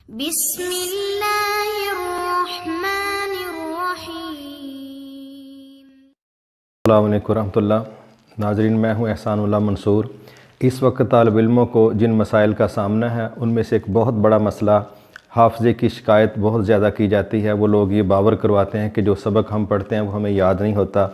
بسم اللہ الرحمن الرحیم۔ السلام علیکم ورحمۃ اللہ۔ ناظرین، میں ہوں احسان اللہ منصور۔ اس وقت طالب علموں کو جن مسائل کا سامنا ہے ان میں سے ایک بہت بڑا مسئلہ حافظے کی شکایت بہت زیادہ کی جاتی ہے۔ وہ لوگ یہ باور کرواتے ہیں کہ جو سبق ہم پڑھتے ہیں وہ ہمیں یاد نہیں ہوتا۔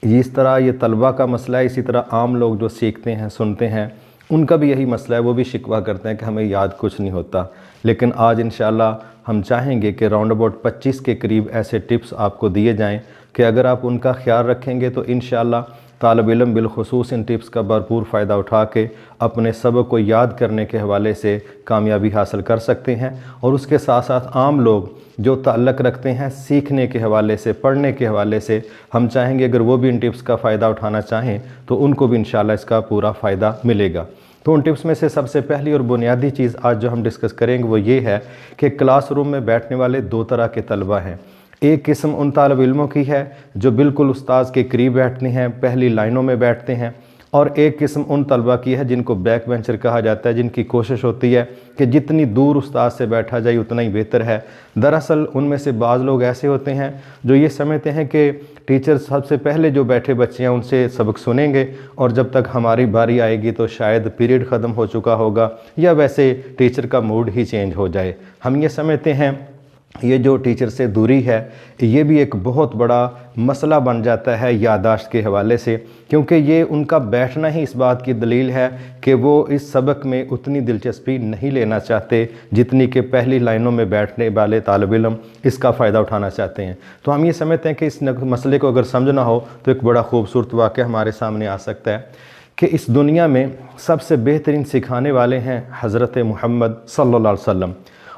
اس طرح یہ طلبہ کا مسئلہ ہے، اسی طرح عام لوگ جو سیکھتے ہیں سنتے ہیں ان کا بھی یہی مسئلہ ہے، وہ بھی شکوہ کرتے ہیں کہ ہمیں یاد کچھ نہیں ہوتا۔ لیکن آج انشاءاللہ ہم چاہیں گے کہ راؤنڈ اباؤٹ 25 کے قریب ایسے ٹپس آپ کو دیے جائیں کہ اگر آپ ان کا خیال رکھیں گے تو انشاءاللہ طالب علم بالخصوص ان ٹپس کا بھرپور فائدہ اٹھا کے اپنے سبق کو یاد کرنے کے حوالے سے کامیابی حاصل کر سکتے ہیں، اور اس کے ساتھ ساتھ عام لوگ جو تعلق رکھتے ہیں سیکھنے کے حوالے سے، پڑھنے کے حوالے سے، ہم چاہیں گے اگر وہ بھی ان ٹپس کا فائدہ اٹھانا چاہیں تو ان کو بھی انشاءاللہ اس کا پورا فائدہ ملے گا۔ تو ان ٹپس میں سے سب سے پہلی اور بنیادی چیز آج جو ہم ڈسکس کریں گے وہ یہ ہے کہ کلاس روم میں بیٹھنے والے دو طرح کے طلبہ ہیں۔ ایک قسم ان طالب علموں کی ہے جو بالکل استاذ کے قریب بیٹھتے ہیں، پہلی لائنوں میں بیٹھتے ہیں، اور ایک قسم ان طلبہ کی ہے جن کو بیک بینچر کہا جاتا ہے، جن کی کوشش ہوتی ہے کہ جتنی دور استاذ سے بیٹھا جائے اتنا ہی بہتر ہے۔ دراصل ان میں سے بعض لوگ ایسے ہوتے ہیں جو یہ سمجھتے ہیں کہ ٹیچر سب سے پہلے جو بیٹھے بچے ہیں ان سے سبق سنیں گے، اور جب تک ہماری باری آئے گی تو شاید پیریڈ ختم ہو چکا ہوگا یا ویسے ٹیچر کا موڈ ہی چینج ہو جائے۔ ہم یہ سمجھتے ہیں یہ جو ٹیچر سے دوری ہے یہ بھی ایک بہت بڑا مسئلہ بن جاتا ہے یادداشت کے حوالے سے، کیونکہ یہ ان کا بیٹھنا ہی اس بات کی دلیل ہے کہ وہ اس سبق میں اتنی دلچسپی نہیں لینا چاہتے جتنی کہ پہلی لائنوں میں بیٹھنے والے طالب علم اس کا فائدہ اٹھانا چاہتے ہیں۔ تو ہم یہ سمجھتے ہیں کہ اس مسئلے کو اگر سمجھنا ہو تو ایک بڑا خوبصورت واقعہ ہمارے سامنے آ سکتا ہے کہ اس دنیا میں سب سے بہترین سکھانے والے ہیں حضرت محمد صلی اللہ علیہ وسلم،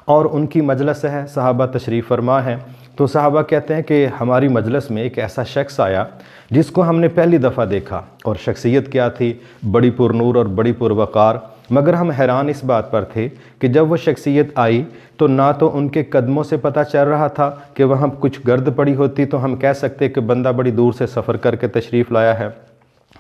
اور ان کی مجلس ہے، صحابہ تشریف فرما ہیں۔ تو صحابہ کہتے ہیں کہ ہماری مجلس میں ایک ایسا شخص آیا جس کو ہم نے پہلی دفعہ دیکھا، اور شخصیت کیا تھی؟ بڑی پر نور اور بڑی پر وقار، مگر ہم حیران اس بات پر تھے کہ جب وہ شخصیت آئی تو نہ تو ان کے قدموں سے پتہ چل رہا تھا کہ وہاں کچھ گرد پڑی ہوتی تو ہم کہہ سکتے کہ بندہ بڑی دور سے سفر کر کے تشریف لایا ہے،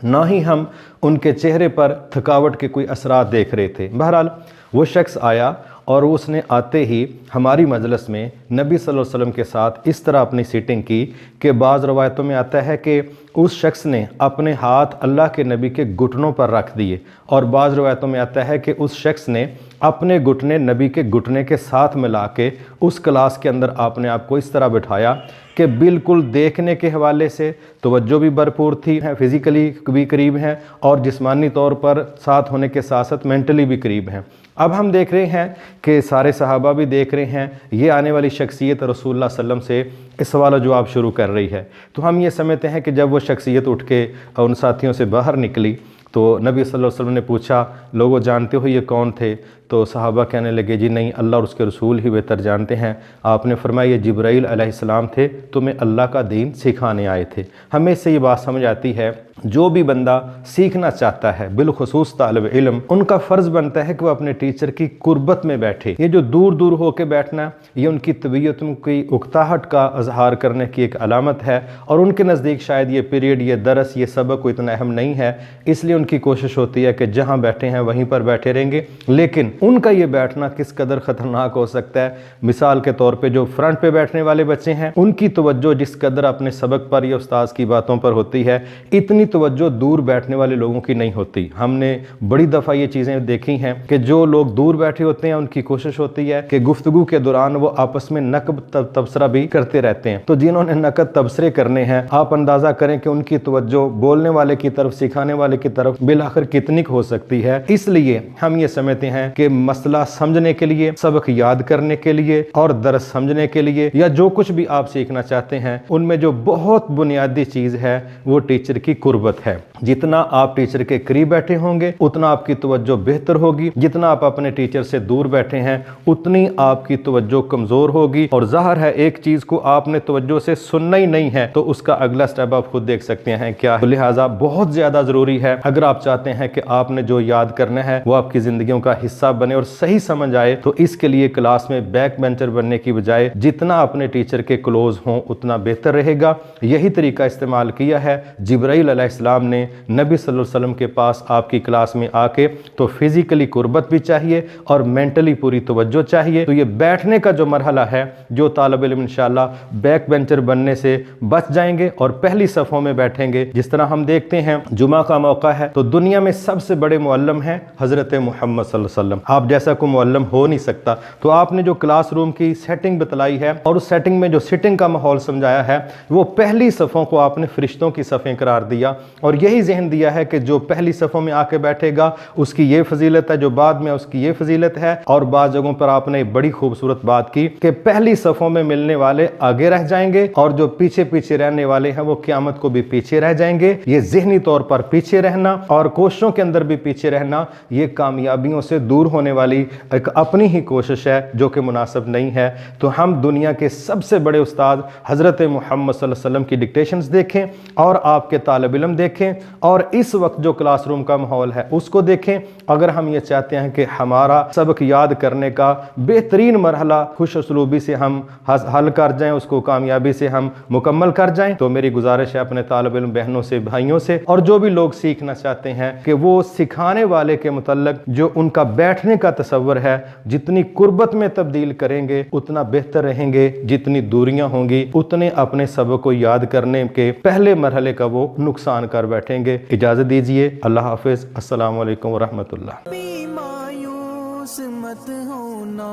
نہ ہی ہم ان کے چہرے پر تھکاوٹ کے کوئی اثرات دیکھ رہے تھے۔ بہرحال وہ شخص آیا اور اس نے آتے ہی ہماری مجلس میں نبی صلی اللہ علیہ وسلم کے ساتھ اس طرح اپنی سیٹنگ کی کہ بعض روایتوں میں آتا ہے کہ اس شخص نے اپنے ہاتھ اللہ کے نبی کے گھٹنوں پر رکھ دیے، اور بعض روایتوں میں آتا ہے کہ اس شخص نے اپنے گھٹنے نبی کے گھٹنے کے ساتھ ملا کے اس کلاس کے اندر اپنے آپ کو اس طرح بٹھایا کہ بالکل دیکھنے کے حوالے سے توجہ بھی بھرپور تھی، فزیکلی بھی قریب ہیں اور جسمانی طور پر ساتھ ہونے کے ساتھ ساتھ مینٹلی بھی قریب ہیں۔ اب ہم دیکھ رہے ہیں کہ سارے صحابہ بھی دیکھ رہے ہیں، یہ آنے والی شخصیت رسول اللہ صلی اللہ علیہ وسلم سے اس سوال و جواب شروع کر رہی ہے۔ تو ہم یہ سمجھتے ہیں کہ جب وہ شخصیت اٹھ کے ان ساتھیوں سے باہر نکلی تو نبی صلی اللہ علیہ وسلم نے پوچھا، لوگوں جانتے ہو یہ کون تھے؟ تو صحابہ کہنے لگے جی نہیں، اللہ اور اس کے رسول ہی بہتر جانتے ہیں۔ آپ نے فرمایا یہ جبرائیل علیہ السلام تھے، تمہیں اللہ کا دین سکھانے آئے تھے۔ ہمیں اس سے یہ بات سمجھ آتی ہے جو بھی بندہ سیکھنا چاہتا ہے بالخصوص طالب علم، ان کا فرض بنتا ہے کہ وہ اپنے ٹیچر کی قربت میں بیٹھے۔ یہ جو دور دور ہو کے بیٹھنا یہ ان کی طبیعتوں کی اکتاہٹ کا اظہار کرنے کی ایک علامت ہے، اور ان کے نزدیک شاید یہ پیریڈ، یہ درس، یہ سبق کوئی اتنا اہم نہیں ہے، اس لیے ان کی کوشش ہوتی ہے کہ جہاں بیٹھے ہیں وہیں پر بیٹھے رہیں گے۔ لیکن ان کا یہ بیٹھنا کس قدر خطرناک ہو سکتا ہے، مثال کے طور پہ جو فرنٹ پہ بیٹھنے والے بچے ہیں ان کی توجہ جس قدر اپنے سبق پر یا استاذ کی باتوں پر ہوتی ہے اتنی توجہ دور بیٹھنے والے لوگوں کی نہیں ہوتی۔ ہم نے بڑی دفعہ یہ چیزیں دیکھی ہیں کہ جو لوگ دور بیٹھے ہوتے ہیں ان کی کوشش ہوتی ہے کہ گفتگو کے دوران وہ آپس میں نقد تبصرہ بھی کرتے رہتے ہیں۔ تو جنہوں نے نقد تبصرے کرنے ہیں آپ اندازہ کریں کہ ان کی توجہ بولنے والے کی طرف، سکھانے والے کی طرف بالآخر کتنی ہو سکتی ہے۔ اس لیے ہم یہ سمجھتے ہیں کہ مسئلہ سمجھنے کے لیے، سبق یاد کرنے کے لیے اور درس سمجھنے کے لیے یا جو کچھ بھی آپ سیکھنا چاہتے ہیں ان میں جو بہت بنیادی چیز ہے وہ ٹیچر کی قربت ہے۔ جتنا آپ ٹیچر کے قریب بیٹھے ہوں گے اتنا آپ کی توجہ بہتر ہوگی، جتنا آپ اپنے ٹیچر سے دور بیٹھے ہیں اتنی آپ کی توجہ کمزور ہوگی، اور ظاہر ہے ایک چیز کو آپ نے توجہ سے سننا ہی نہیں ہے تو اس کا اگلا سٹیپ آپ خود دیکھ سکتے ہیں کیا ہے۔ لہٰذا بہت زیادہ ضروری ہے اگر آپ چاہتے ہیں کہ آپ نے جو یاد کرنا ہے وہ آپ کی زندگیوں کا حصہ بنے اور صحیح سمجھ آئے، تو اس کے لیے کلاس میں بیک بینچر بننے کی بجائے جتنا اپنے ٹیچر کے کلوز ہوں اتنا بہتر رہے گا۔ یہی طریقہ استعمال کیا ہے جبرائیل علیہ السلام نے نبی صلی اللہ علیہ وسلم کے پاس آپ کی کلاس میں آ کے تو فزیکلی قربت بھی چاہیے اور مینٹلی پوری توجہ چاہیے. تو یہ بیٹھنے کا جو مرحلہ ہے, جو طالب علم انشاءاللہ بیک بینچر بننے سے بچ جائیں گے اور پہلی صفوں میں بیٹھیں گے. جس طرح ہم دیکھتے ہیں جمعہ کا موقع ہے تو دنیا میں سب سے بڑے معلم ہیں حضرت محمد صلی اللہ علیہ وسلم. آپ جیسا کوئی معلم ہو نہیں سکتا. تو آپ نے جو کلاس روم کی سیٹنگ بتلائی ہے اور اس سیٹنگ میں جو سٹنگ کا ماحول سمجھایا ہے, وہ پہلی صفوں کو آپ نے فرشتوں کی صفیں قرار دیا اور یہی ذہن دیا ہے کہ جو پہلی صفوں میں آ کے بیٹھے گا اس کی یہ فضیلت ہے, جو بعد میں اس کی یہ فضیلت ہے. اور بعض جگہوں پر آپ نے بڑی خوبصورت بات کی کہ پہلی صفوں میں ملنے والے آگے رہ جائیں گے اور جو پیچھے پیچھے رہنے والے ہیں وہ قیامت کو بھی پیچھے رہ جائیں گے. یہ ذہنی طور پر پیچھے رہنا اور کوششوں کے اندر بھی پیچھے رہنا, یہ کامیابیوں سے دور ہونے والی ایک اپنی ہی کوشش ہے جو کہ مناسب نہیں ہے. تو ہم دنیا کے سب سے بڑے استاد حضرت محمد صلی اللہ علیہ وسلم کی ڈکٹیشنز دیکھیں اور آپ کے طالب علم دیکھیں اور اس وقت جو کلاس روم کا ماحول ہے اس کو دیکھیں. اگر ہم یہ چاہتے ہیں کہ ہمارا سبق یاد کرنے کا بہترین مرحلہ خوش اسلوبی سے ہم حل کر جائیں, اس کو کامیابی سے ہم مکمل کر جائیں, تو میری گزارش ہے اپنے طالب علم بہنوں سے, بھائیوں سے اور جو بھی لوگ سیکھنا چاہتے ہیں کہ وہ سکھانے والے کے متعلق جو ان کا بیٹھنے کا تصور ہے جتنی قربت میں تبدیل کریں گے اتنا بہتر رہیں گے. جتنی دوریاں ہوں گی اتنے اپنے سبق کو یاد کرنے کے پہلے مرحلے کا وہ نقصان کر بیٹھیں گے. اجازت دیجیے. اللہ حافظ. السلام علیکم ورحمۃ اللہ. مایوس مت ہونا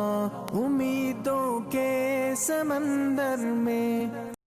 امیدوں کے سمندر میں.